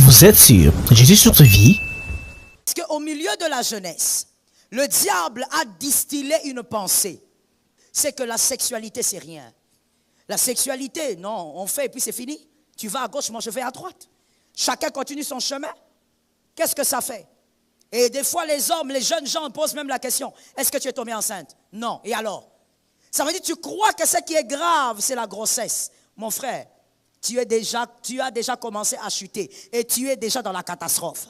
Vous êtes sur Jésus sur vie. Parce qu'au milieu de la jeunesse, le diable a distillé une pensée. C'est que la sexualité, c'est rien. La sexualité, non, on fait et puis c'est fini. Tu vas à gauche, moi je vais à droite. Chacun continue son chemin. Qu'est-ce que ça fait? Et des fois, les hommes, les jeunes gens posent même la question, est-ce que tu es tombée enceinte? Non. Et alors? Ça veut dire que tu crois que ce qui est grave, c'est la grossesse. Mon frère, tu as déjà commencé à chuter et tu es déjà dans la catastrophe.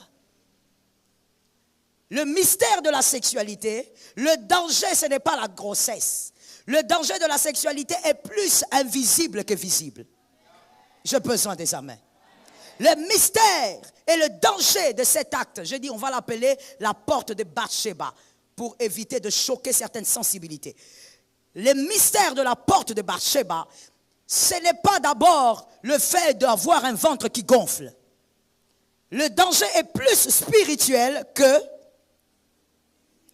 Le mystère de la sexualité, le danger, ce n'est pas la grossesse. Le danger de la sexualité est plus invisible que visible. J'ai besoin des amens. Le mystère et le danger de cet acte, je dis, on va l'appeler la porte de Bathsheba pour éviter de choquer certaines sensibilités. Le mystère de la porte de Bathsheba, ce n'est pas d'abord le fait d'avoir un ventre qui gonfle. Le danger est plus spirituel que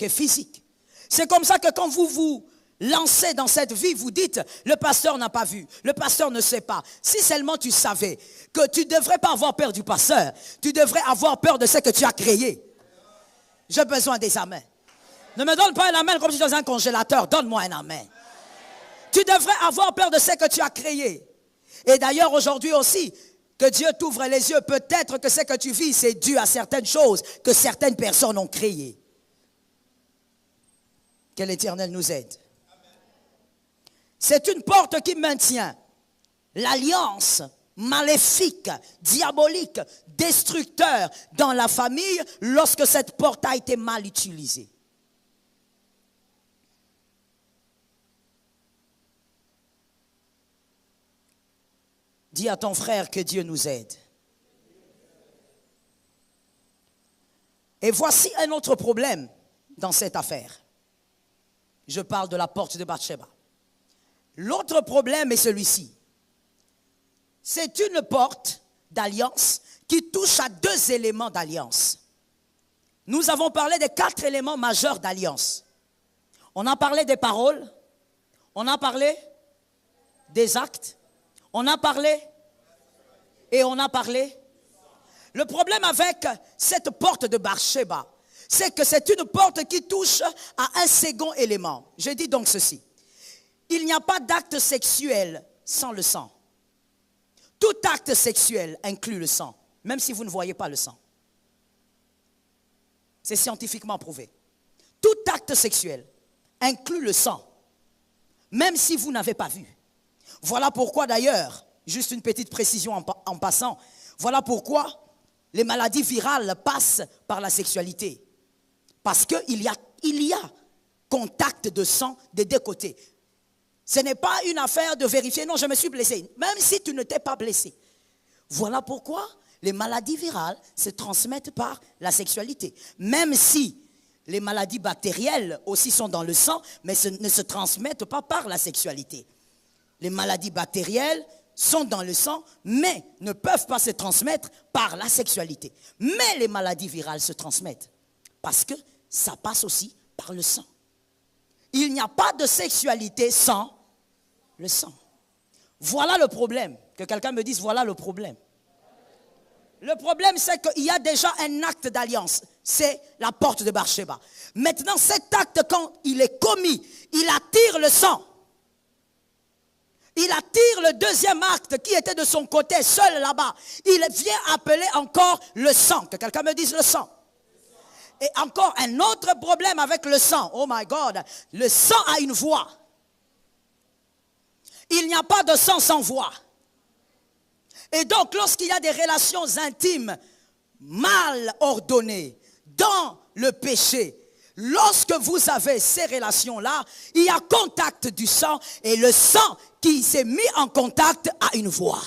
physique. C'est comme ça que quand vous vous lancez dans cette vie, vous dites, le pasteur n'a pas vu, le pasteur ne sait pas. Si seulement tu savais que tu ne devrais pas avoir peur du pasteur, tu devrais avoir peur de ce que tu as créé. J'ai besoin des amens. Ne me donne pas un amen comme si tu étais dans un congélateur, donne-moi un amen. Tu devrais avoir peur de ce que tu as créé. Et d'ailleurs aujourd'hui aussi, que Dieu t'ouvre les yeux, peut-être que ce que tu vis, c'est dû à certaines choses que certaines personnes ont créées. Que l'Éternel nous aide. C'est une porte qui maintient l'alliance maléfique, diabolique, destructeur dans la famille lorsque cette porte a été mal utilisée. Dis à ton frère que Dieu nous aide. Et voici un autre problème dans cette affaire. Je parle de la porte de Bathsheba. L'autre problème est celui-ci. C'est une porte d'alliance qui touche à 2 éléments d'alliance. Nous avons parlé des 4 éléments majeurs d'alliance. On a parlé des paroles, on a parlé des actes, on a parlé et on a parlé. Le problème avec cette porte de Bathsheba, c'est que c'est une porte qui touche à un second élément. Je dis donc ceci. Il n'y a pas d'acte sexuel sans le sang. Tout acte sexuel inclut le sang, même si vous ne voyez pas le sang. C'est scientifiquement prouvé. Tout acte sexuel inclut le sang, même si vous n'avez pas vu. Voilà pourquoi d'ailleurs, juste une petite précision en passant, voilà pourquoi les maladies virales passent par la sexualité. Parce qu'il y a contact de sang des 2 côtés. Ce n'est pas une affaire de vérifier, non, je me suis blessé, même si tu ne t'es pas blessé. Voilà pourquoi les maladies virales se transmettent par la sexualité. Même si les maladies bactérielles aussi sont dans le sang, mais ne se transmettent pas par la sexualité. Les maladies bactérielles sont dans le sang, mais ne peuvent pas se transmettre par la sexualité. Mais les maladies virales se transmettent parce que ça passe aussi par le sang. Il n'y a pas de sexualité sans le sang. Voilà le problème. Que quelqu'un me dise, voilà le problème. Le problème, c'est qu'il y a déjà un acte d'alliance. C'est la porte de Bathsheba. Maintenant, cet acte, quand il est commis, il attire le sang. Il attire le deuxième acte qui était de son côté, seul là-bas. Il vient appeler encore le sang. Que quelqu'un me dise le sang. Et encore un autre problème avec le sang. Oh my God. Le sang a une voix. Il n'y a pas de sang sans voix. Et donc, lorsqu'il y a des relations intimes mal ordonnées dans le péché, lorsque vous avez ces relations-là, il y a contact du sang et le sang qui s'est mis en contact a une voix.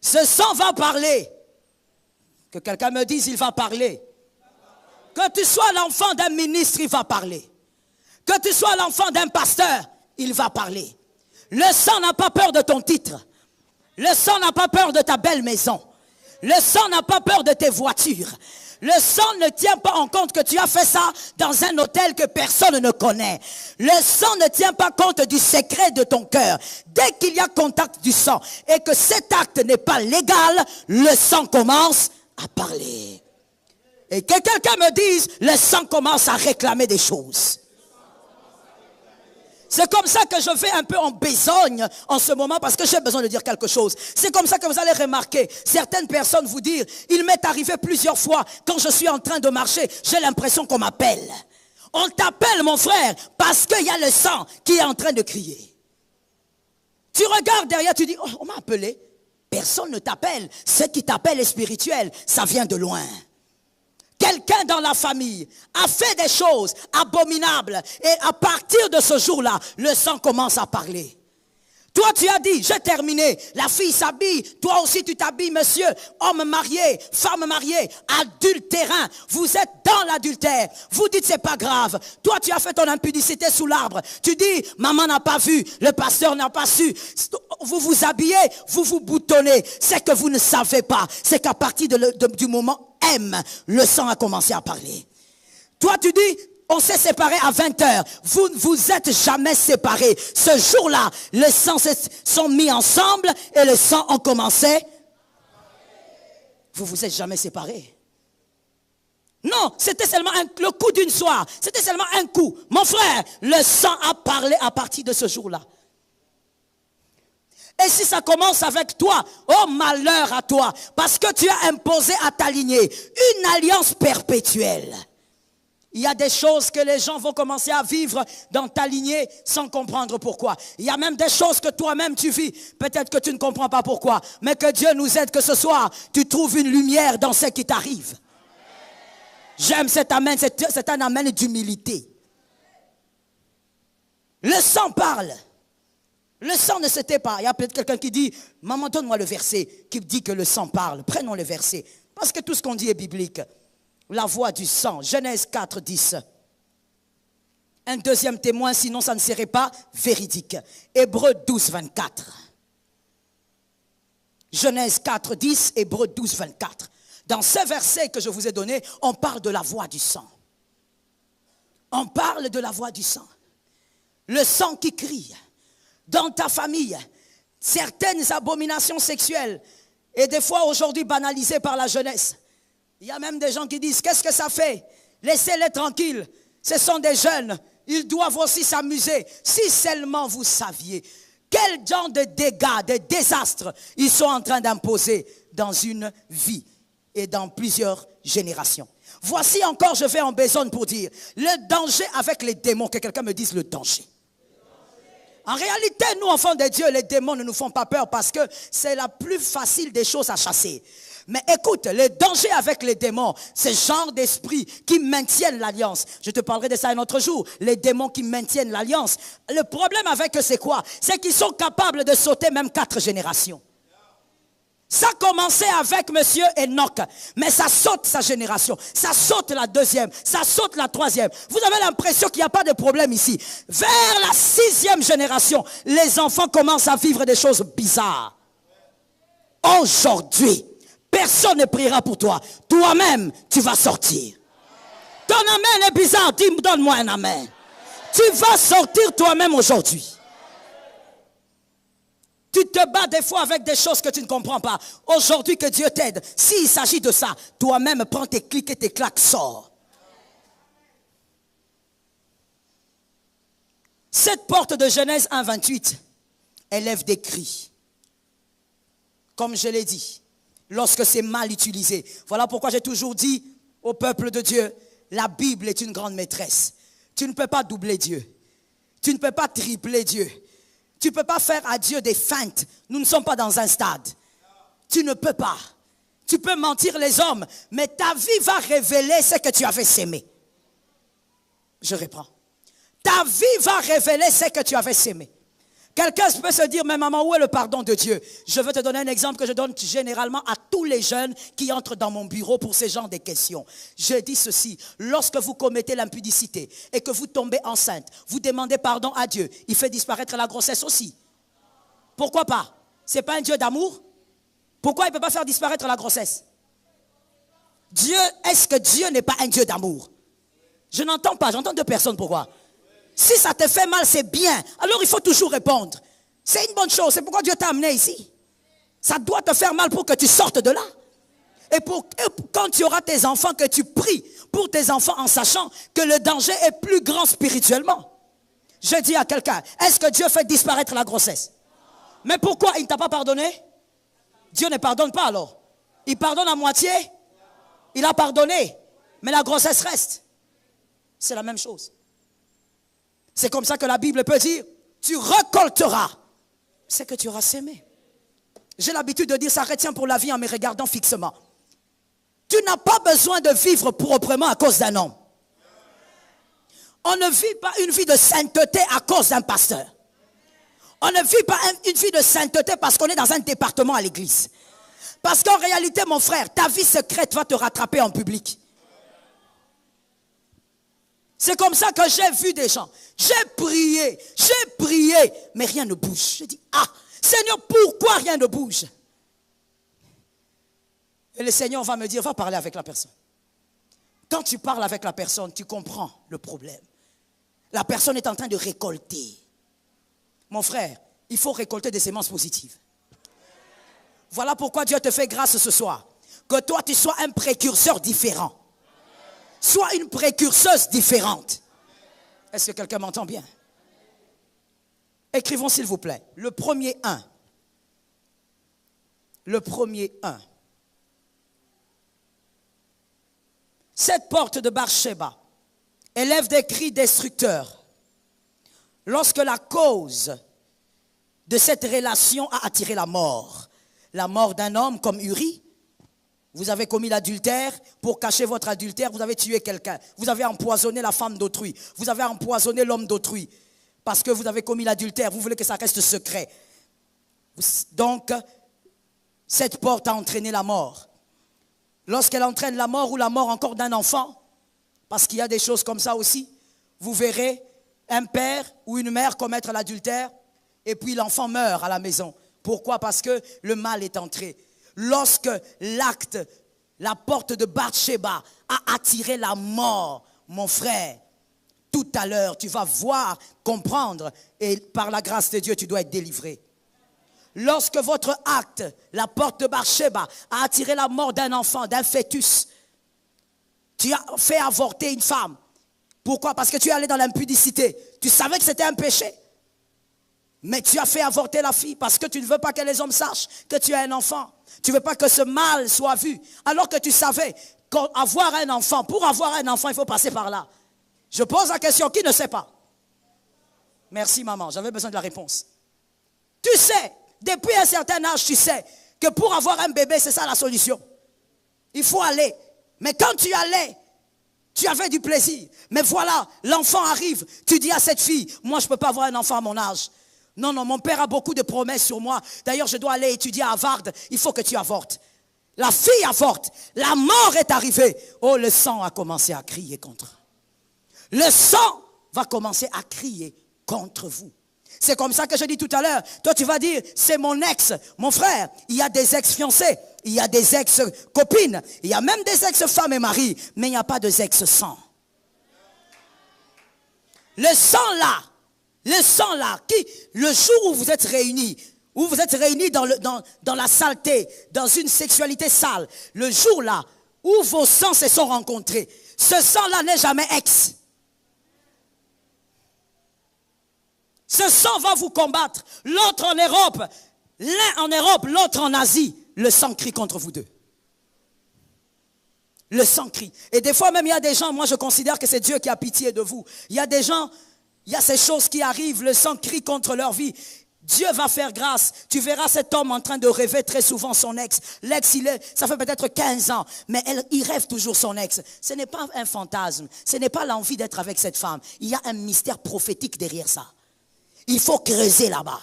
Ce sang va parler. Que quelqu'un me dise, il va parler. Que tu sois l'enfant d'un ministre, il va parler. Que tu sois l'enfant d'un pasteur, il va parler. Le sang n'a pas peur de ton titre. Le sang n'a pas peur de ta belle maison. Le sang n'a pas peur de tes voitures. Le sang ne tient pas en compte que tu as fait ça dans un hôtel que personne ne connaît. Le sang ne tient pas compte du secret de ton cœur. Dès qu'il y a contact du sang et que cet acte n'est pas légal, le sang commence à parler. Et que quelqu'un me dise, le sang commence à réclamer des choses. C'est comme ça que je vais un peu en besogne en ce moment parce que j'ai besoin de dire quelque chose. C'est comme ça que vous allez remarquer certaines personnes vous dire, il m'est arrivé plusieurs fois quand je suis en train de marcher, j'ai l'impression qu'on m'appelle. On t'appelle mon frère parce qu'il y a le sang qui est en train de crier. Tu regardes derrière, tu dis, oh, on m'a appelé. Personne ne t'appelle. Ce qui t'appelle est spirituel, ça vient de loin. Quelqu'un dans la famille a fait des choses abominables et à partir de ce jour-là, le sang commence à parler. Toi, tu as dit, j'ai terminé. La fille s'habille. Toi aussi, tu t'habilles, monsieur. Homme marié, femme mariée, adultérin. Vous êtes dans l'adultère. Vous dites, c'est pas grave. Toi, tu as fait ton impudicité sous l'arbre. Tu dis, maman n'a pas vu. Le pasteur n'a pas su. Vous vous habillez, vous vous boutonnez. C'est que vous ne savez pas. C'est qu'à partir du moment M, le sang a commencé à parler. Toi, tu dis, on s'est séparés à 20h. Vous ne vous êtes jamais séparés. Ce jour-là, les sangs se sont mis ensemble et les sangs ont commencé. Vous vous êtes jamais séparés. Non, c'était seulement le coup d'une soirée. C'était seulement un coup. Mon frère, le sang a parlé à partir de ce jour-là. Et si ça commence avec toi, oh malheur à toi, parce que tu as imposé à ta lignée une alliance perpétuelle. Il y a des choses que les gens vont commencer à vivre dans ta lignée sans comprendre pourquoi. Il y a même des choses que toi-même tu vis. Peut-être que tu ne comprends pas pourquoi. Mais que Dieu nous aide que ce soir, tu trouves une lumière dans ce qui t'arrive. J'aime cet amen, c'est un amen d'humilité. Le sang parle. Le sang ne se tait pas. Il y a peut-être quelqu'un qui dit, maman, donne-moi le verset qui dit que le sang parle. Prenons le verset. Parce que tout ce qu'on dit est biblique. La voix du sang, Genèse 4, 10. Un deuxième témoin, sinon ça ne serait pas véridique. Hébreux 12, 24. Genèse 4, 10, Hébreux 12, 24. Dans ce verset que je vous ai donné, on parle de la voix du sang. On parle de la voix du sang. Le sang qui crie. Dans ta famille, certaines abominations sexuelles, et des fois aujourd'hui banalisées par la jeunesse. Il y a même des gens qui disent, qu'est-ce que ça fait? Laissez-les tranquilles. Ce sont des jeunes. Ils doivent aussi s'amuser. Si seulement vous saviez quel genre de dégâts, de désastres ils sont en train d'imposer dans une vie et dans plusieurs générations. Voici encore, je vais en besogne pour dire, le danger avec les démons, que quelqu'un me dise le danger. En réalité, nous, enfants de Dieu, les démons ne nous font pas peur parce que c'est la plus facile des choses à chasser. Mais écoute, le danger avec les démons, c'est ce genre d'esprit qui maintiennent l'alliance. Je te parlerai de ça un autre jour. Les démons qui maintiennent l'alliance. Le problème avec eux, c'est quoi? C'est qu'ils sont capables de sauter même 4 générations. Ça a commencé avec monsieur Enoch, mais ça saute sa génération, ça saute la deuxième, ça saute la troisième. Vous avez l'impression qu'il n'y a pas de problème ici. Vers la 6e génération, les enfants commencent à vivre des choses bizarres. Aujourd'hui, personne ne priera pour toi. Toi-même, tu vas sortir. Ton amen est bizarre, donne-moi un amen. Tu vas sortir toi-même aujourd'hui. Tu te bats des fois avec des choses que tu ne comprends pas. Aujourd'hui, que Dieu t'aide. S'il s'agit de ça, toi-même, prends tes clics et tes claques, sors. Cette porte de Genèse 1, 28 élève des cris. Comme je l'ai dit, lorsque c'est mal utilisé. Voilà pourquoi j'ai toujours dit au peuple de Dieu, la Bible est une grande maîtresse. Tu ne peux pas doubler Dieu. Tu ne peux pas tripler Dieu. Tu ne peux pas faire à Dieu des feintes. Nous ne sommes pas dans un stade. Tu ne peux pas. Tu peux mentir les hommes, mais ta vie va révéler ce que tu avais sémé. Je reprends. Ta vie va révéler ce que tu avais sémé. Quelqu'un peut se dire, mais maman, où est le pardon de Dieu? Je veux te donner un exemple que je donne généralement à tous les jeunes qui entrent dans mon bureau pour ce genre de questions. Je dis ceci, lorsque vous commettez l'impudicité et que vous tombez enceinte, vous demandez pardon à Dieu, il fait disparaître la grossesse aussi. Pourquoi pas? C'est pas un Dieu d'amour? Pourquoi il ne peut pas faire disparaître la grossesse? est-ce que Dieu n'est pas un Dieu d'amour? Je n'entends pas, j'entends deux personnes, pourquoi? Si ça te fait mal, c'est bien. Alors il faut toujours répondre. C'est une bonne chose, c'est pourquoi Dieu t'a amené ici. Ça doit te faire mal pour que tu sortes de là. Et quand tu auras tes enfants, que tu pries pour tes enfants en sachant que le danger est plus grand spirituellement. Je dis à quelqu'un, est-ce que Dieu fait disparaître la grossesse? Mais pourquoi il ne t'a pas pardonné? Dieu ne pardonne pas alors. Il pardonne à moitié. Il a pardonné. Mais la grossesse reste. C'est la même chose. C'est comme ça que la Bible peut dire, tu récolteras ce que tu auras sémé. J'ai l'habitude de dire, ça retient pour la vie en me regardant fixement. Tu n'as pas besoin de vivre proprement à cause d'un homme. On ne vit pas une vie de sainteté à cause d'un pasteur. On ne vit pas une vie de sainteté parce qu'on est dans un département à l'église. Parce qu'en réalité, mon frère, ta vie secrète va te rattraper en public. C'est comme ça que j'ai vu des gens. J'ai prié, mais rien ne bouge. J'ai dit, ah, Seigneur, pourquoi rien ne bouge? Et le Seigneur va me dire, va parler avec la personne. Quand tu parles avec la personne, tu comprends le problème. La personne est en train de récolter. Mon frère, il faut récolter des semences positives. Voilà pourquoi Dieu te fait grâce ce soir. Que toi, tu sois un précurseur différent. Sois une précurseuse différente. Est-ce que quelqu'un m'entend bien? Écrivons s'il vous plaît. Le premier 1. Le premier 1. Cette porte de Bar-Sheba élève des cris destructeurs lorsque la cause de cette relation a attiré la mort d'un homme comme Uri. Vous avez commis l'adultère, pour cacher votre adultère, vous avez tué quelqu'un, vous avez empoisonné la femme d'autrui, vous avez empoisonné l'homme d'autrui, parce que vous avez commis l'adultère, vous voulez que ça reste secret. Donc, cette porte a entraîné la mort. Lorsqu'elle entraîne la mort ou la mort encore d'un enfant, parce qu'il y a des choses comme ça aussi, vous verrez un père ou une mère commettre l'adultère et puis l'enfant meurt à la maison. Pourquoi? Parce que le mal est entré. Lorsque l'acte, la porte de Bar-Sheba a attiré la mort, mon frère, tout à l'heure, tu vas voir, comprendre et par la grâce de Dieu, tu dois être délivré. Lorsque votre acte, la porte de Bar-Sheba, a attiré la mort d'un enfant, d'un fœtus, tu as fait avorter une femme. Pourquoi? Parce que tu es allé dans l'impudicité. Tu savais que c'était un péché. Mais tu as fait avorter la fille parce que tu ne veux pas que les hommes sachent que tu as un enfant. Tu ne veux pas que ce mal soit vu. Alors que tu savais qu'avoir un enfant, pour avoir un enfant, il faut passer par là. Je pose la question, qui ne sait pas? Merci maman, j'avais besoin de la réponse. Tu sais, depuis un certain âge, tu sais que pour avoir un bébé, c'est ça la solution. Il faut aller. Mais quand tu allais, tu avais du plaisir. Mais voilà, l'enfant arrive. Tu dis à cette fille, moi je ne peux pas avoir un enfant à mon âge. Non, mon père a beaucoup de promesses sur moi. D'ailleurs, je dois aller étudier à Harvard. Il faut que tu avortes. La fille avorte. La mort est arrivée. Oh, le sang a commencé à crier contre. Le sang va commencer à crier contre vous. C'est comme ça que je dis tout à l'heure. Toi, tu vas dire, c'est mon ex. Mon frère, il y a des ex-fiancés. Il y a des ex-copines. Il y a même des ex-femmes et maris. Mais il n'y a pas de ex-sang. Le sang là, le jour où vous êtes réunis dans la saleté, dans une sexualité sale, le jour là où vos sangs se sont rencontrés, ce sang là n'est jamais ex. Ce sang va vous combattre. L'autre en Europe, l'un en Europe, l'autre en Asie, le sang crie contre vous deux. Le sang crie. Et des fois même il y a des gens, moi je considère que c'est Dieu qui a pitié de vous. Il y a des gens, il y a ces choses qui arrivent, le sang crie contre leur vie. Dieu va faire grâce. Tu verras cet homme en train de rêver très souvent son ex. L'ex, ça fait peut-être 15 ans, mais il rêve toujours son ex. Ce n'est pas un fantasme, ce n'est pas l'envie d'être avec cette femme. Il y a un mystère prophétique derrière ça. Il faut creuser là-bas.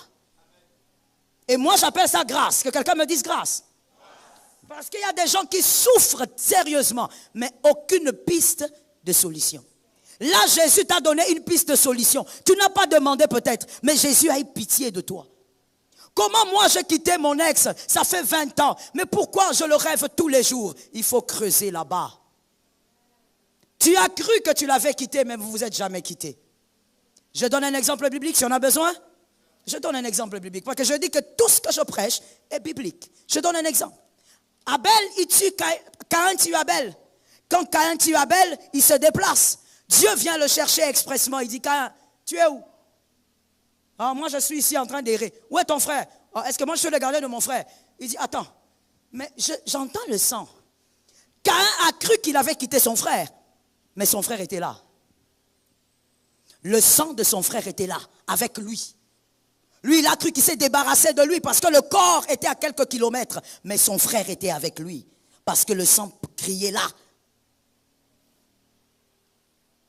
Et moi j'appelle ça grâce. Que quelqu'un me dise grâce. Parce qu'il y a des gens qui souffrent sérieusement, mais aucune piste de solution. Là, Jésus t'a donné une piste de solution. Tu n'as pas demandé peut-être, mais Jésus a eu pitié de toi. Comment moi j'ai quitté mon ex? Ça fait 20 ans. Mais pourquoi je le rêve tous les jours? Il faut creuser là-bas. Tu as cru que tu l'avais quitté, mais vous ne vous êtes jamais quitté. Je donne un exemple biblique si on a besoin. Je donne un exemple biblique. Parce que je dis que tout ce que je prêche est biblique. Je donne un exemple. Abel, il tue Caïn tue Abel. Quand Caïn tue Abel, il se déplace. Dieu vient le chercher expressement. Il dit, Caïn, tu es où? Ah, moi, je suis ici en train d'errer. Où est ton frère? Ah, est-ce que moi, je suis le gardien de mon frère? Il dit, attends, mais j'entends le sang. Caïn a cru qu'il avait quitté son frère, mais son frère était là. Le sang de son frère était là, avec lui. Lui, il a cru qu'il s'est débarrassé de lui parce que le corps était à quelques kilomètres, mais son frère était avec lui parce que le sang criait là.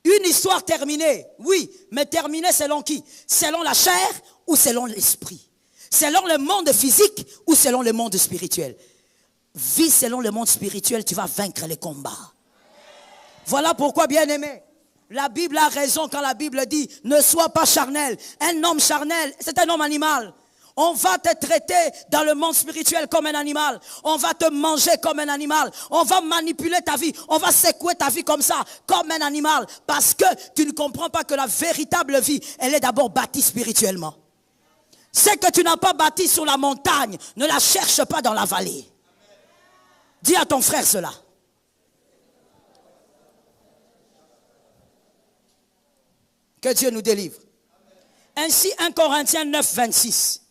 Une histoire terminée, oui, mais terminée selon qui? Selon la chair ou selon l'esprit? Selon le monde physique ou selon le monde spirituel? Vis selon le monde spirituel, tu vas vaincre les combats. Voilà pourquoi, bien-aimé, la Bible a raison quand la Bible dit « Ne sois pas charnel ». Un homme charnel, c'est un homme animal. On va te traiter dans le monde spirituel comme un animal. On va te manger comme un animal. On va manipuler ta vie. On va secouer ta vie comme ça, comme un animal. Parce que tu ne comprends pas que la véritable vie, elle est d'abord bâtie spirituellement. C'est que tu n'as pas bâti sur la montagne. Ne la cherche pas dans la vallée. Dis à ton frère cela. Que Dieu nous délivre. Ainsi, 1 Corinthiens 9, 26.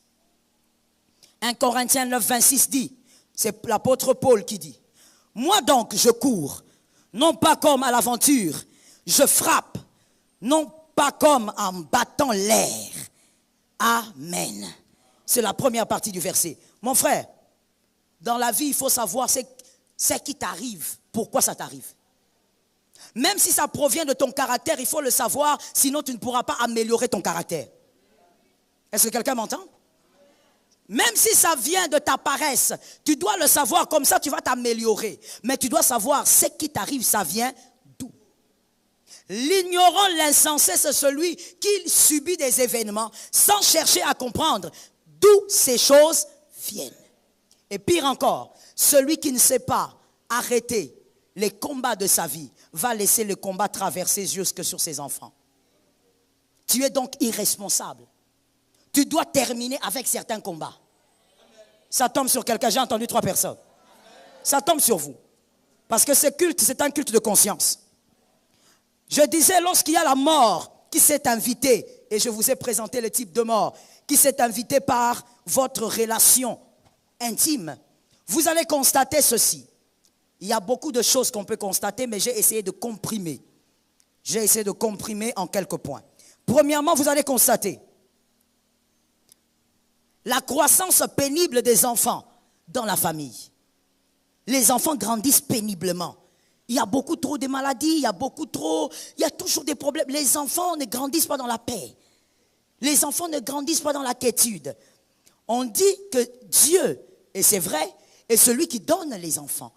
1 Corinthiens 9, 26 dit, c'est l'apôtre Paul qui dit, « Moi donc, je cours, non pas comme à l'aventure, je frappe, non pas comme en battant l'air. » Amen. C'est la première partie du verset. Mon frère, dans la vie, il faut savoir ce qui t'arrive, pourquoi ça t'arrive. Même si ça provient de ton caractère, il faut le savoir, sinon tu ne pourras pas améliorer ton caractère. Est-ce que quelqu'un m'entend? Même si ça vient de ta paresse, tu dois le savoir, comme ça tu vas t'améliorer. Mais tu dois savoir, ce qui t'arrive, ça vient d'où? L'ignorant, l'insensé, c'est celui qui subit des événements sans chercher à comprendre d'où ces choses viennent. Et pire encore, celui qui ne sait pas arrêter les combats de sa vie va laisser le combat traverser jusque sur ses enfants. Tu es donc irresponsable. Tu dois terminer avec certains combats. Ça tombe sur quelqu'un, j'ai entendu 3 personnes. Ça tombe sur vous. Parce que ce culte, c'est un culte de conscience. Je disais, lorsqu'il y a la mort qui s'est invitée, et je vous ai présenté le type de mort, qui s'est invitée par votre relation intime, vous allez constater ceci. Il y a beaucoup de choses qu'on peut constater, mais j'ai essayé de comprimer. J'ai essayé de comprimer en quelques points. Premièrement, vous allez constater la croissance pénible des enfants dans la famille. Les enfants grandissent péniblement. Il y a beaucoup trop de maladies, il y a toujours des problèmes. Les enfants ne grandissent pas dans la paix. Les enfants ne grandissent pas dans la quiétude. On dit que Dieu, et c'est vrai, est celui qui donne les enfants.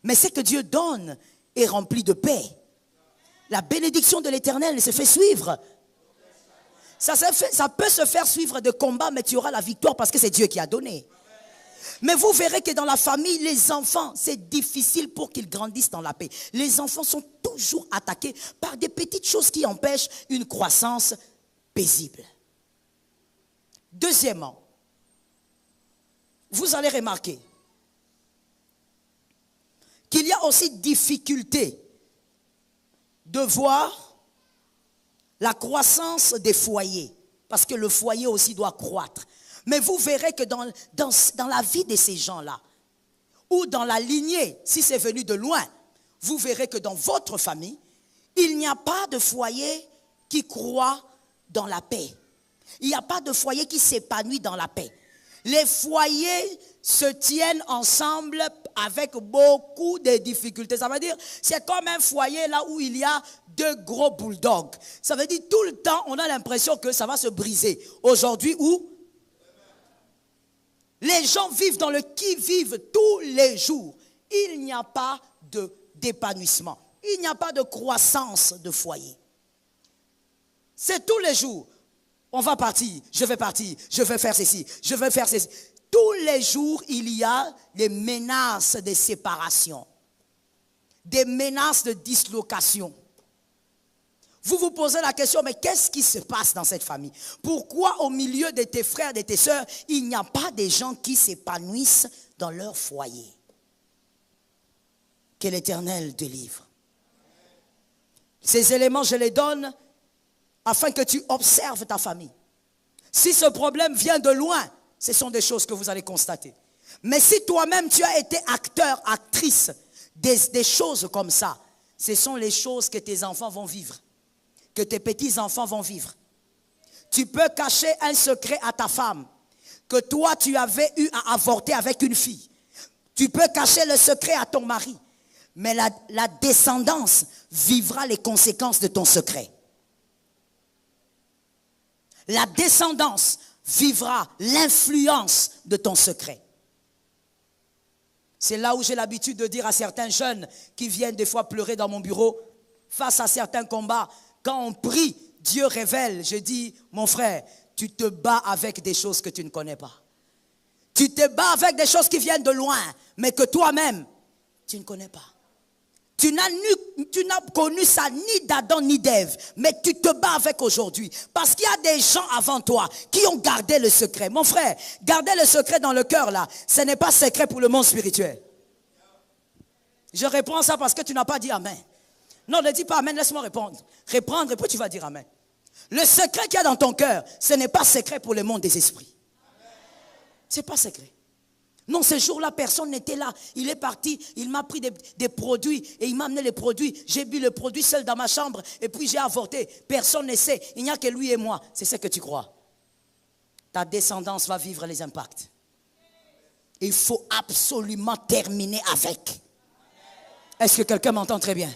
Mais ce que Dieu donne est rempli de paix. La bénédiction de l'Éternel se fait suivre. Ça peut se faire suivre de combats, mais tu auras la victoire parce que c'est Dieu qui a donné. Mais vous verrez que dans la famille, les enfants, c'est difficile pour qu'ils grandissent dans la paix. Les enfants sont toujours attaqués par des petites choses qui empêchent une croissance paisible. Deuxièmement, vous allez remarquer qu'il y a aussi difficulté de voir la croissance des foyers, parce que le foyer aussi doit croître. Mais vous verrez que dans la vie de ces gens-là, ou dans la lignée, si c'est venu de loin, vous verrez que dans votre famille, il n'y a pas de foyer qui croît dans la paix. Il n'y a pas de foyer qui s'épanouit dans la paix. Les foyers se tiennent ensemble avec beaucoup de difficultés. Ça veut dire, c'est comme un foyer là où il y a 2 gros bulldogs. Ça veut dire, tout le temps, on a l'impression que ça va se briser. Aujourd'hui, où les gens vivent dans le qui-vive tous les jours. Il n'y a pas d'épanouissement. Il n'y a pas de croissance de foyer. C'est tous les jours. On va partir, je vais partir, je vais faire ceci, je vais faire ceci. Tous les jours, il y a des menaces de séparation, des menaces de dislocation. Vous vous posez la question, mais qu'est-ce qui se passe dans cette famille? Pourquoi au milieu de tes frères, de tes sœurs, il n'y a pas des gens qui s'épanouissent dans leur foyer? Que l'Éternel délivre. Ces éléments, je les donne afin que tu observes ta famille. Si ce problème vient de loin, ce sont des choses que vous allez constater. Mais si toi-même tu as été acteur, actrice des choses comme ça, ce sont les choses que tes enfants vont vivre, que tes petits-enfants vont vivre. Tu peux cacher un secret à ta femme, que toi tu avais eu à avorter avec une fille. Tu peux cacher le secret à ton mari, mais la descendance vivra les conséquences de ton secret. La descendance vivra l'influence de ton secret. C'est là où j'ai l'habitude de dire à certains jeunes qui viennent des fois pleurer dans mon bureau, face à certains combats, quand on prie, Dieu révèle. Je dis, mon frère, tu te bats avec des choses que tu ne connais pas. Tu te bats avec des choses qui viennent de loin, mais que toi-même, tu ne connais pas. Tu n'as connu ça ni d'Adam ni d'Ève, mais tu te bats avec aujourd'hui. Parce qu'il y a des gens avant toi qui ont gardé le secret. Mon frère, garder le secret dans le cœur là, ce n'est pas secret pour le monde spirituel. Je réponds ça parce que tu n'as pas dit amen. Non, ne dis pas amen, laisse-moi répondre. Répondre et puis tu vas dire amen. Le secret qu'il y a dans ton cœur, ce n'est pas secret pour le monde des esprits. Ce n'est pas secret. Non, ce jour-là, personne n'était là. Il est parti, il m'a pris des produits et il m'a amené les produits. J'ai bu le produit seul dans ma chambre et puis j'ai avorté. Personne ne sait. Il n'y a que lui et moi. C'est ce que tu crois. Ta descendance va vivre les impacts. Il faut absolument terminer avec. Est-ce que quelqu'un m'entend très bien?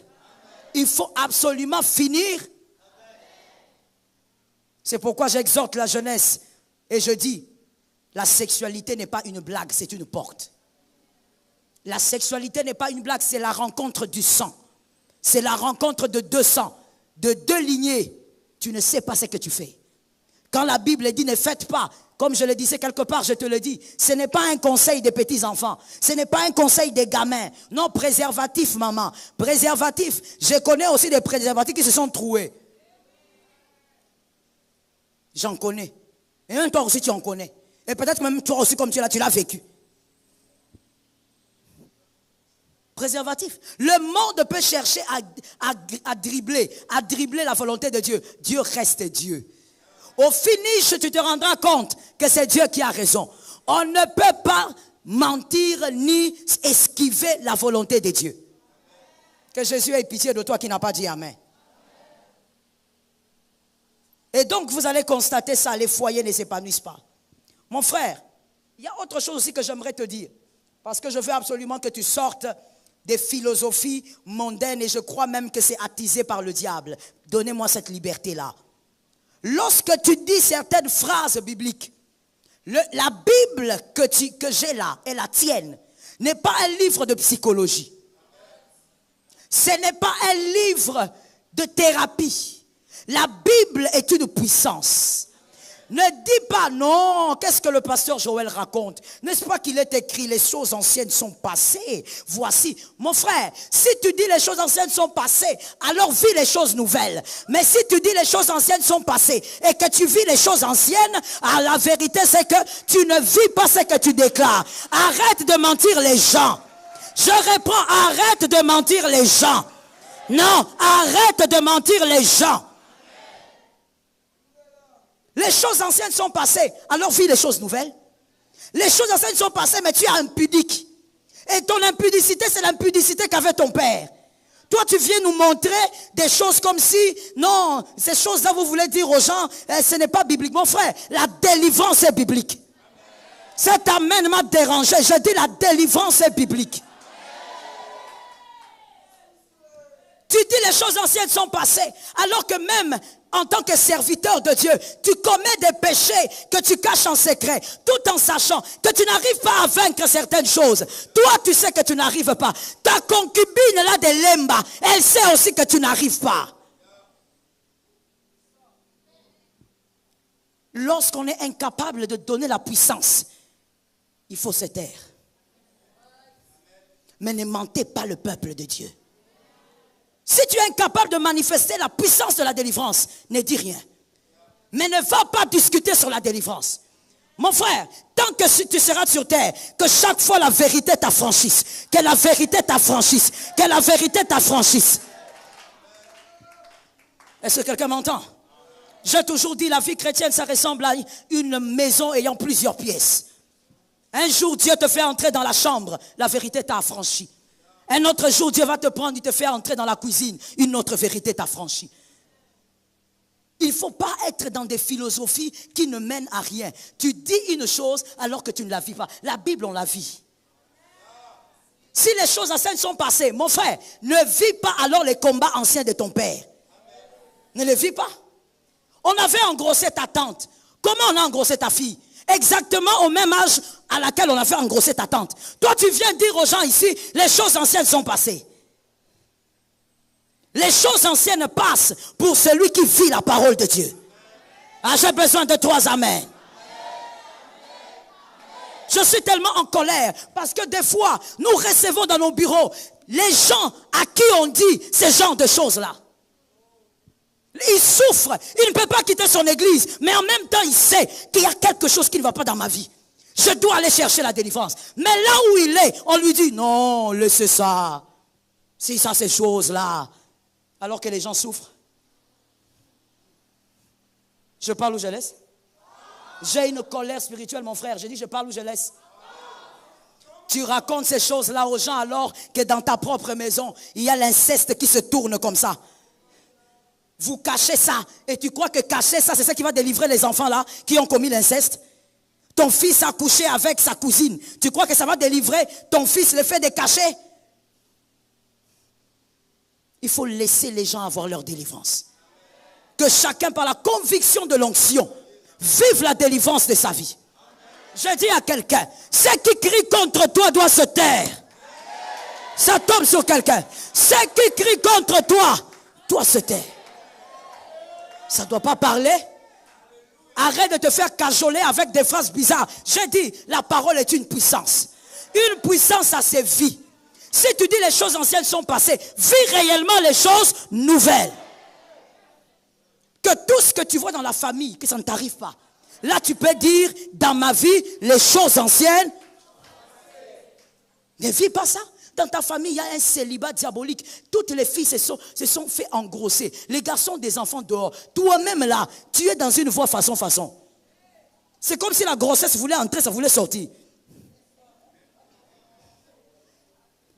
Il faut absolument finir. C'est pourquoi j'exhorte la jeunesse et je dis, la sexualité n'est pas une blague, c'est une porte. La sexualité n'est pas une blague, c'est la rencontre du sang. C'est la rencontre de deux sangs, de deux lignées. Tu ne sais pas ce que tu fais. Quand la Bible dit ne faites pas, comme je le disais quelque part, je te le dis, ce n'est pas un conseil des petits-enfants. Ce n'est pas un conseil des gamins. Non, préservatif, maman. Préservatif. Je connais aussi des préservatifs qui se sont troués. J'en connais. Et même toi aussi, tu en connais. Et peut-être même toi aussi, comme tu l'as vécu. Préservatif. Le monde peut chercher à dribbler la volonté de Dieu. Dieu reste Dieu. Au finish, tu te rendras compte que c'est Dieu qui a raison. On ne peut pas mentir ni esquiver la volonté de Dieu. Que Jésus ait pitié de toi qui n'as pas dit amen. Et donc, vous allez constater ça, les foyers ne s'épanouissent pas. Mon frère, il y a autre chose aussi que j'aimerais te dire. Parce que je veux absolument que tu sortes des philosophies mondaines et je crois même que c'est attisé par le diable. Donnez-moi cette liberté-là. Lorsque tu dis certaines phrases bibliques, la Bible que j'ai là et la tienne n'est pas un livre de psychologie. Ce n'est pas un livre de thérapie. La Bible est une puissance. Ne dis pas non, qu'est-ce que le pasteur Joël raconte? N'est-ce pas qu'il est écrit, les choses anciennes sont passées? Voici, mon frère, si tu dis les choses anciennes sont passées, alors vis les choses nouvelles. Mais si tu dis les choses anciennes sont passées et que tu vis les choses anciennes, la vérité c'est que tu ne vis pas ce que tu déclares. Arrête de mentir les gens. Je reprends, arrête de mentir les gens. Non, arrête de mentir les gens. Les choses anciennes sont passées, alors vis les choses nouvelles. Les choses anciennes sont passées, mais tu es impudique. Et ton impudicité, c'est l'impudicité qu'avait ton père. Toi, tu viens nous montrer des choses comme si, non, ces choses-là, vous voulez dire aux gens, ce n'est pas biblique. Mon frère, la délivrance est biblique. Cet amen m'a dérangé. Je dis la délivrance est biblique. Tu dis les choses anciennes sont passées, alors que même en tant que serviteur de Dieu, tu commets des péchés que tu caches en secret, tout en sachant que tu n'arrives pas à vaincre certaines choses. Toi, tu sais que tu n'arrives pas. Ta concubine là de Lemba, elle sait aussi que tu n'arrives pas. lorsqu'on est incapable de donner la puissance, il faut se taire. Mais ne mentez pas le peuple de Dieu. Si tu es incapable de manifester la puissance de la délivrance, ne dis rien. Mais ne va pas discuter sur la délivrance. Mon frère, tant que tu seras sur terre, que chaque fois la vérité t'affranchisse, que la vérité t'affranchisse, que la vérité t'affranchisse. Est-ce que quelqu'un m'entend? J'ai toujours dit, la vie chrétienne, ça ressemble à une maison ayant plusieurs pièces. Un jour, Dieu te fait entrer dans la chambre, la vérité t'a affranchi. Un autre jour, Dieu va te prendre, il te fait entrer dans la cuisine, une autre vérité t'a affranchi. Il ne faut pas être dans des philosophies qui ne mènent à rien. Tu dis une chose alors que tu ne la vis pas. La Bible, on la vit. Si les choses anciennes sont passées, mon frère, ne vis pas alors les combats anciens de ton père. Ne les vis pas. On avait engrossé ta tante. Comment on a engrossé ta fille? Exactement au même âge à laquelle on avait engrossé ta tante. Toi, tu viens dire aux gens ici, les choses anciennes sont passées. Les choses anciennes passent pour celui qui vit la parole de Dieu. Ah, j'ai besoin de 3 amen. Je suis tellement en colère parce que des fois, nous recevons dans nos bureaux les gens à qui on dit ce genre de choses-là. Il souffre, il ne peut pas quitter son église, mais en même temps, il sait qu'il y a quelque chose qui ne va pas dans ma vie. Je dois aller chercher la délivrance. Mais là où il est, on lui dit, non, laissez ça. Si ça, ces choses-là. Alors que les gens souffrent. Je parle ou je laisse? J'ai une colère spirituelle, mon frère. J'ai dit, je parle ou je laisse? Tu racontes ces choses-là aux gens alors que dans ta propre maison, il y a l'inceste qui se tourne comme ça. Vous cachez ça. Et tu crois que cacher ça, c'est ça qui va délivrer les enfants là qui ont commis l'inceste? Ton fils a couché avec sa cousine. Tu crois que ça va délivrer ton fils le fait de cacher? Il faut laisser les gens avoir leur délivrance. Que chacun, par la conviction de l'onction, vive la délivrance de sa vie. Je dis à quelqu'un, ceux qui crient contre toi doivent se taire. Ça tombe sur quelqu'un. Ceux qui crient contre toi doivent se taire. Ça ne doit pas parler. Arrête de te faire cajoler avec des phrases bizarres. J'ai dit, la parole est une puissance. Une puissance, ça c'est vie. Si tu dis les choses anciennes sont passées, vis réellement les choses nouvelles. Que tout ce que tu vois dans la famille, que ça ne t'arrive pas. Là, tu peux dire, dans ma vie, les choses anciennes. Ne vis pas ça. Dans ta famille, il y a un célibat diabolique. Toutes les filles se sont fait engrosser. Les garçons, des enfants dehors. Toi-même là, tu es dans une voie façon. C'est comme si la grossesse voulait entrer, ça voulait sortir.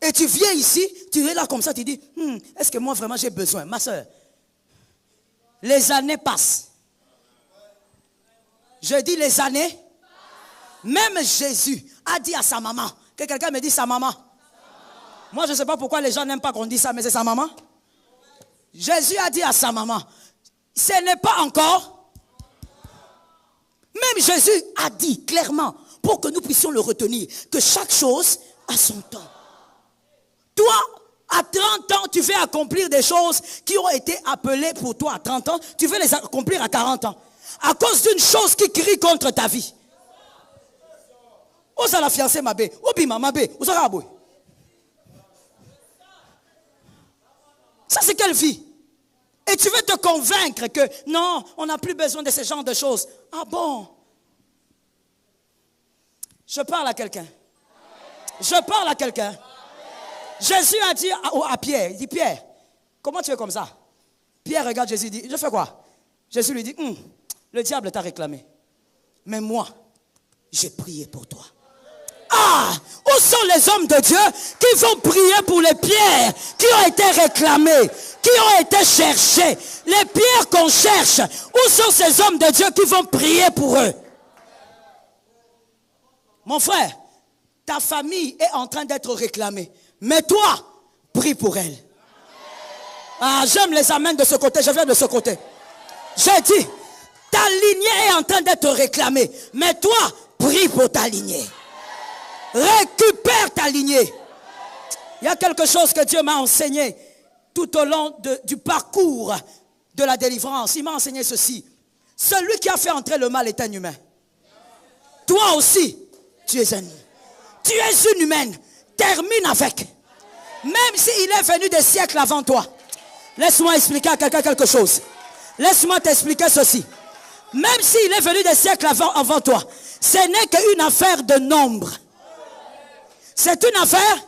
Et tu viens ici, tu es là comme ça, tu dis, est-ce que moi vraiment j'ai besoin? Ma soeur, les années passent. Je dis les années. Même Jésus a dit à sa maman, que quelqu'un me dit sa maman. Moi je ne sais pas pourquoi les gens n'aiment pas qu'on dise ça, mais c'est sa maman. Jésus a dit à sa maman, ce n'est pas encore. Même Jésus a dit clairement, pour que nous puissions le retenir, que chaque chose a son temps. Toi, à 30 ans, tu veux accomplir des choses qui ont été appelées pour toi à 30 ans. Tu veux les accomplir à 40 ans. À cause d'une chose qui crie contre ta vie. Où ça la fiancée ma bé? Où bima ma bé? Où ça la bouille? Ça c'est quelle vie? Et tu veux te convaincre que non, on n'a plus besoin de ce genre de choses. Ah bon? Je parle à quelqu'un. Je parle à quelqu'un. Jésus a dit à Pierre, il dit Pierre, comment tu es comme ça? Pierre regarde Jésus, dit, je fais quoi? Jésus lui dit, le diable t'a réclamé. Mais moi, j'ai prié pour toi. Ah, où sont les hommes de Dieu qui vont prier pour les pierres qui ont été réclamées, qui ont été cherchées? Les pierres qu'on cherche, où sont ces hommes de Dieu qui vont prier pour eux? Mon frère, ta famille est en train d'être réclamée. Mais toi, prie pour elle. Ah, j'aime les amens de ce côté, je viens de ce côté. J'ai dit, ta lignée est en train d'être réclamée. Mais toi, prie pour ta lignée. Récupère ta lignée. Il y a quelque chose que Dieu m'a enseigné tout au long du parcours de la délivrance. Il m'a enseigné ceci. Celui qui a fait entrer le mal est un humain. Toi aussi, tu es un humain. Tu es une humaine. Termine avec. Même s'il est venu des siècles avant toi. Laisse-moi expliquer à quelqu'un quelque chose. Laisse-moi t'expliquer ceci. Même s'il est venu des siècles avant toi, ce n'est qu'une affaire de nombre. C'est une affaire.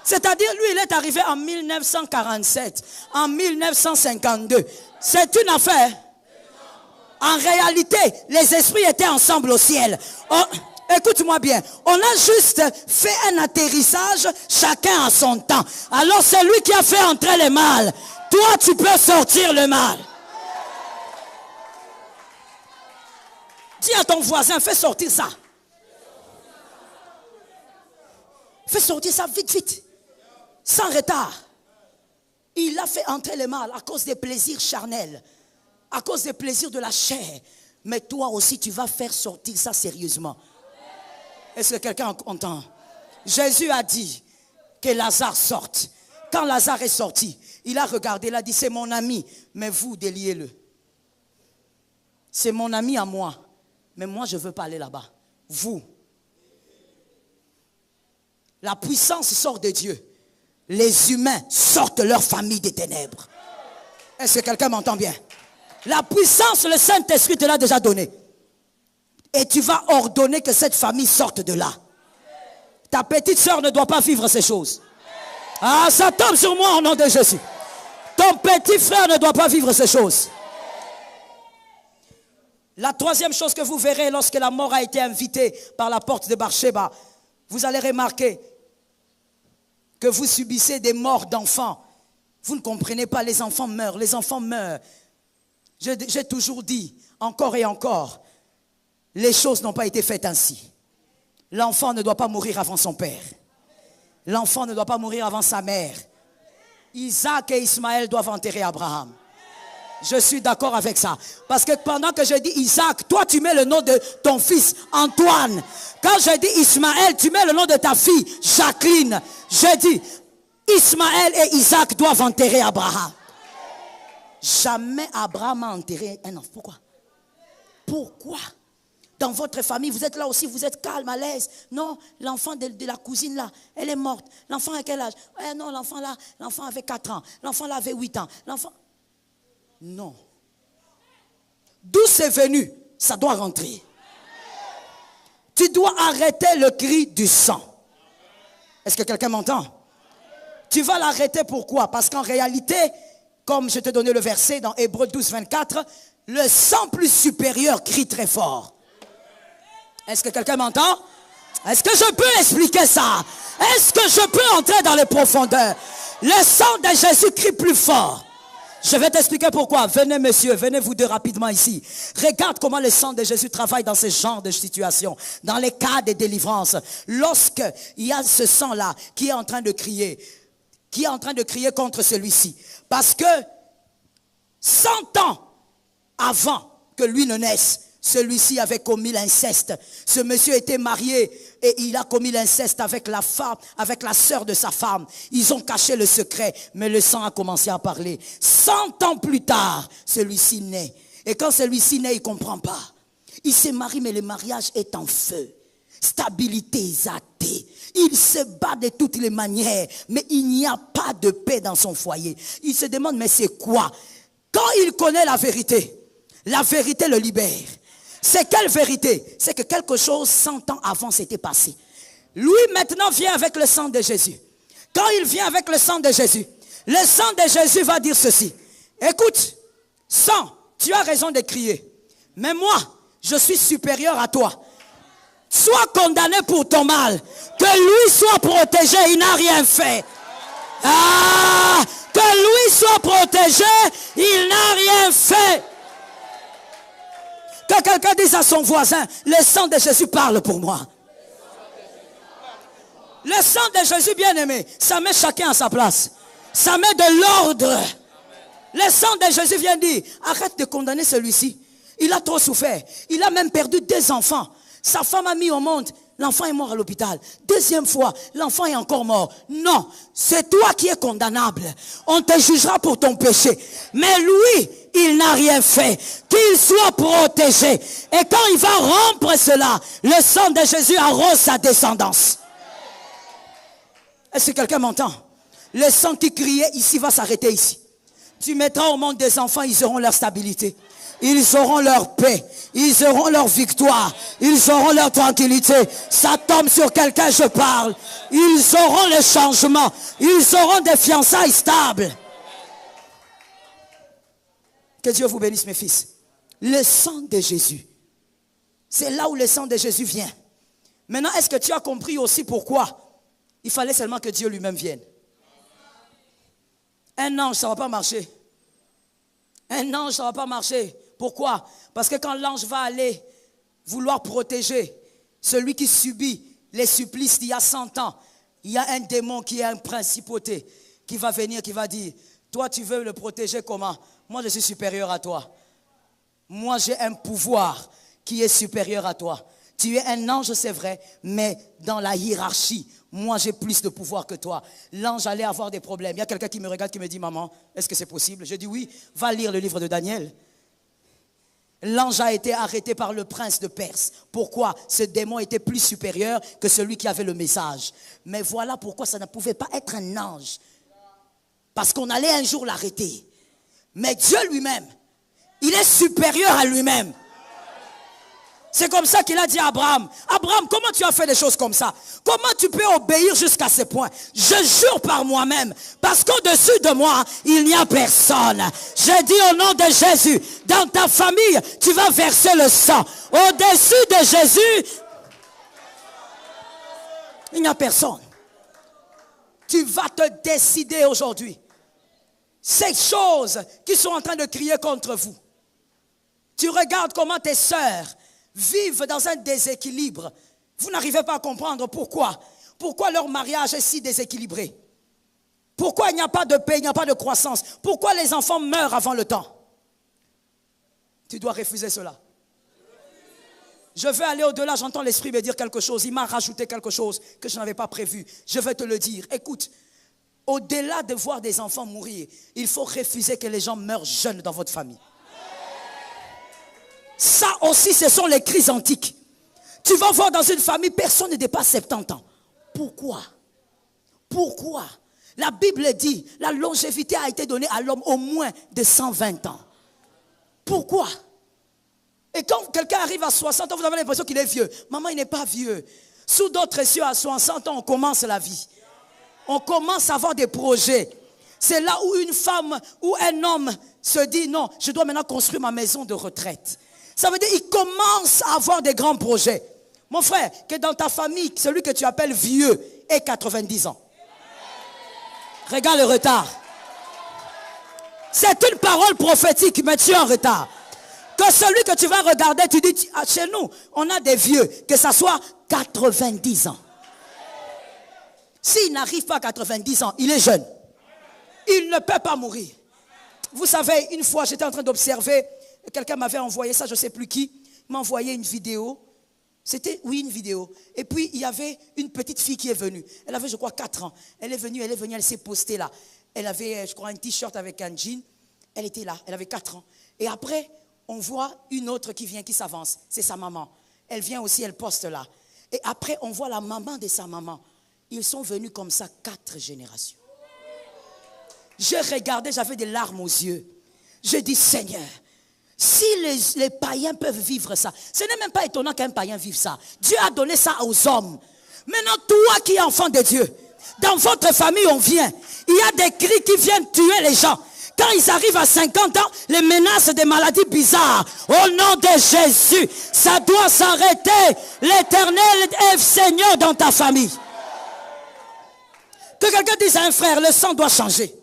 C'est-à-dire, lui, il est arrivé en 1947, en 1952. C'est une affaire. En réalité, les esprits étaient ensemble au ciel. Écoute-moi bien, on a juste fait un atterrissage, chacun à son temps. Alors c'est lui qui a fait entrer le mal. Toi, tu peux sortir le mal. Dis à ton voisin, fais sortir ça. Fais sortir ça vite, vite. Sans retard. Il a fait entrer le mal à cause des plaisirs charnels. À cause des plaisirs de la chair. Mais toi aussi, tu vas faire sortir ça sérieusement. Est-ce que quelqu'un entend? Jésus a dit que Lazare sorte. Quand Lazare est sorti, il a regardé, il a dit, c'est mon ami, mais vous, déliez-le. C'est mon ami à moi, mais moi, je ne veux pas aller là-bas. Vous. La puissance sort de Dieu. Les humains sortent leur famille des ténèbres. Est-ce que quelqu'un m'entend bien? La puissance, le Saint-Esprit te l'a déjà donnée. Et tu vas ordonner que cette famille sorte de là. Ta petite sœur ne doit pas vivre ces choses. Ah, ça tombe sur moi au nom de Jésus. Ton petit frère ne doit pas vivre ces choses. La troisième chose que vous verrez lorsque la mort a été invitée par la porte de Bar-Shéba, vous allez remarquer que vous subissez des morts d'enfants. Vous ne comprenez pas, les enfants meurent, les enfants meurent. J'ai toujours dit, encore et encore, les choses n'ont pas été faites ainsi. L'enfant ne doit pas mourir avant son père. L'enfant ne doit pas mourir avant sa mère. Isaac et Ismaël doivent enterrer Abraham. Je suis d'accord avec ça. Parce que pendant que je dis Isaac, toi tu mets le nom de ton fils Antoine. Quand je dis Ismaël, tu mets le nom de ta fille Jacqueline. Je dis Ismaël et Isaac doivent enterrer Abraham. Jamais Abraham a enterré un enfant. Pourquoi? Pourquoi? Dans votre famille, vous êtes là aussi, vous êtes calme, à l'aise. Non, l'enfant de la cousine là, elle est morte. L'enfant à quel âge? Non, l'enfant là, l'enfant avait 4 ans. L'enfant là avait 8 ans. L'enfant... Non. D'où c'est venu, ça doit rentrer. Tu dois arrêter le cri du sang. Est-ce que quelqu'un m'entend? Tu vas l'arrêter pourquoi? Parce qu'en réalité, comme je t'ai donné le verset dans Hébreux 12, 24, le sang plus supérieur crie très fort. Est-ce que quelqu'un m'entend? Est-ce que je peux expliquer ça? Est-ce que je peux entrer dans les profondeurs? Le sang de Jésus crie plus fort. Je vais t'expliquer pourquoi. Venez messieurs, venez vous deux rapidement ici. Regarde comment le sang de Jésus travaille dans ce genre de situation. Dans les cas de délivrance. Lorsqu'il y a ce sang-là qui est en train de crier. Qui est en train de crier contre celui-ci. Parce que 100 ans avant que lui ne naisse, celui-ci avait commis l'inceste. Ce monsieur était marié et il a commis l'inceste avec la femme, avec la sœur de sa femme. Ils ont caché le secret, mais le sang a commencé à parler. 100 ans plus tard, celui-ci naît. Et quand celui-ci naît, il ne comprend pas. Il se marie, mais le mariage est en feu. Stabilité athée. Il se bat de toutes les manières, mais il n'y a pas de paix dans son foyer. Il se demande, mais c'est quoi? Quand il connaît la vérité le libère. C'est quelle vérité? C'est que quelque chose 100 ans avant s'était passé. Lui maintenant vient avec le sang de Jésus. Quand il vient avec le sang de Jésus, le sang de Jésus va dire ceci. Écoute, sang, tu as raison de crier. Mais moi, je suis supérieur à toi. Sois condamné pour ton mal. Que lui soit protégé, il n'a rien fait. Ah, que lui soit protégé, il n'a rien fait. Que quelqu'un dise à son voisin, le sang de Jésus parle pour moi. Le sang de Jésus bien-aimé, ça met chacun à sa place. Ça met de l'ordre. Le sang de Jésus vient dire, arrête de condamner celui-ci. Il a trop souffert. Il a même perdu 2 enfants. Sa femme a mis au monde. l'enfant est mort à l'hôpital. Deuxième fois, l'enfant est encore mort. Non, c'est toi qui es condamnable. On te jugera pour ton péché. Mais lui, il n'a rien fait. Qu'il soit protégé. Et quand il va rompre cela, le sang de Jésus arrose sa descendance. Est-ce que quelqu'un m'entend? Le sang qui criait ici va s'arrêter ici. Tu mettras au monde des enfants, ils auront leur stabilité. Ils auront leur paix. Ils auront leur victoire. Ils auront leur tranquillité. Ça tombe sur quelqu'un, je parle. Ils auront le changement. Ils auront des fiançailles stables. Que Dieu vous bénisse, mes fils. Le sang de Jésus. C'est là où le sang de Jésus vient. Maintenant, est-ce que tu as compris aussi pourquoi il fallait seulement que Dieu lui-même vienne? Un ange, ça ne va pas marcher. Un ange, ça ne va pas marcher. Pourquoi? Parce que quand l'ange va aller vouloir protéger celui qui subit les supplices d'il y a 100 ans, il y a un démon qui est une principauté qui va venir, qui va dire, toi tu veux le protéger comment? Moi je suis supérieur à toi. Moi j'ai un pouvoir qui est supérieur à toi. Tu es un ange, c'est vrai, mais dans la hiérarchie, moi j'ai plus de pouvoir que toi. L'ange allait avoir des problèmes. Il y a quelqu'un qui me regarde qui me dit, maman, est-ce que c'est possible? Je dis oui, va lire le livre de Daniel. L'ange a été arrêté par le prince de Perse. Pourquoi? Ce démon était plus supérieur que celui qui avait le message. Mais voilà pourquoi ça ne pouvait pas être un ange. Parce qu'on allait un jour l'arrêter. Mais Dieu lui-même, il est supérieur à lui-même. C'est comme ça qu'il a dit à Abraham, Abraham, comment tu as fait des choses comme ça? Comment tu peux obéir jusqu'à ce point? Je jure par moi-même, parce qu'au-dessus de moi, il n'y a personne. Je dis au nom de Jésus, dans ta famille, tu vas verser le sang. Au-dessus de Jésus, il n'y a personne. Tu vas te décider aujourd'hui. Ces choses qui sont en train de crier contre vous. Tu regardes comment tes sœurs vivent dans un déséquilibre. Vous n'arrivez pas à comprendre pourquoi. Pourquoi leur mariage est si déséquilibré? Pourquoi il n'y a pas de paix, il n'y a pas de croissance? Pourquoi les enfants meurent avant le temps? Tu dois refuser cela. Je vais aller au-delà, j'entends l'Esprit me dire quelque chose. Il m'a rajouté quelque chose que je n'avais pas prévu. Je vais te le dire. Écoute, au-delà de voir des enfants mourir, il faut refuser que les gens meurent jeunes dans votre famille. Ça aussi, ce sont les crises antiques. Tu vas voir dans une famille, personne ne dépasse 70 ans. Pourquoi? Pourquoi? La Bible dit, la longévité a été donnée à l'homme au moins de 120 ans. Pourquoi? Et quand quelqu'un arrive à 60 ans, vous avez l'impression qu'il est vieux. Maman, il n'est pas vieux. Sous d'autres cieux, à 60 ans, on commence la vie. On commence à avoir des projets. C'est là où une femme ou un homme se dit, non, je dois maintenant construire ma maison de retraite. Ça veut dire qu'il commence à avoir des grands projets. Mon frère, que dans ta famille, celui que tu appelles vieux ait 90 ans. Regarde le retard. C'est une parole prophétique, mais tu es en retard. Que celui que tu vas regarder, tu dis, chez nous, on a des vieux, que ça soit 90 ans. S'il n'arrive pas à 90 ans, il est jeune. Il ne peut pas mourir. Vous savez, une fois, j'étais en train d'observer. Quelqu'un m'avait envoyé ça, je ne sais plus qui, m'a envoyé une vidéo. C'était, oui, une vidéo. Et puis, il y avait une petite fille qui est venue. Elle avait, je crois, 4 ans. Elle est venue, elle s'est postée là. Elle avait, je crois, un t-shirt avec un jean. Elle était là, elle avait 4 ans. Et après, on voit une autre qui vient, qui s'avance. C'est sa maman. Elle vient aussi, elle poste là. Et après, on voit la maman de sa maman. Ils sont venus comme ça 4 générations. Je regardais, j'avais des larmes aux yeux. Je dis, Seigneur, si les païens peuvent vivre ça, ce n'est même pas étonnant qu'un païen vive ça. Dieu a donné ça aux hommes. Maintenant, toi qui es enfant de Dieu, dans votre famille, on vient. Il y a des cris qui viennent tuer les gens. Quand ils arrivent à 50 ans, les menaces des maladies bizarres. Au nom de Jésus, ça doit s'arrêter. L'Éternel est Seigneur dans ta famille. Que quelqu'un dise à un frère, le sang doit changer.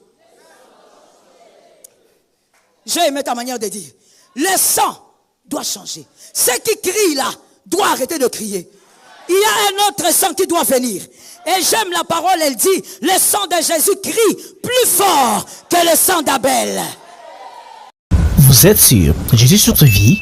J'ai aimé ta manière de dire. Le sang doit changer. Ceux qui crient là doivent arrêter de crier. Il y a un autre sang qui doit venir. Et j'aime la parole, elle dit, le sang de Jésus crie plus fort que le sang d'Abel. Vous êtes sur Jésus sur ta vie?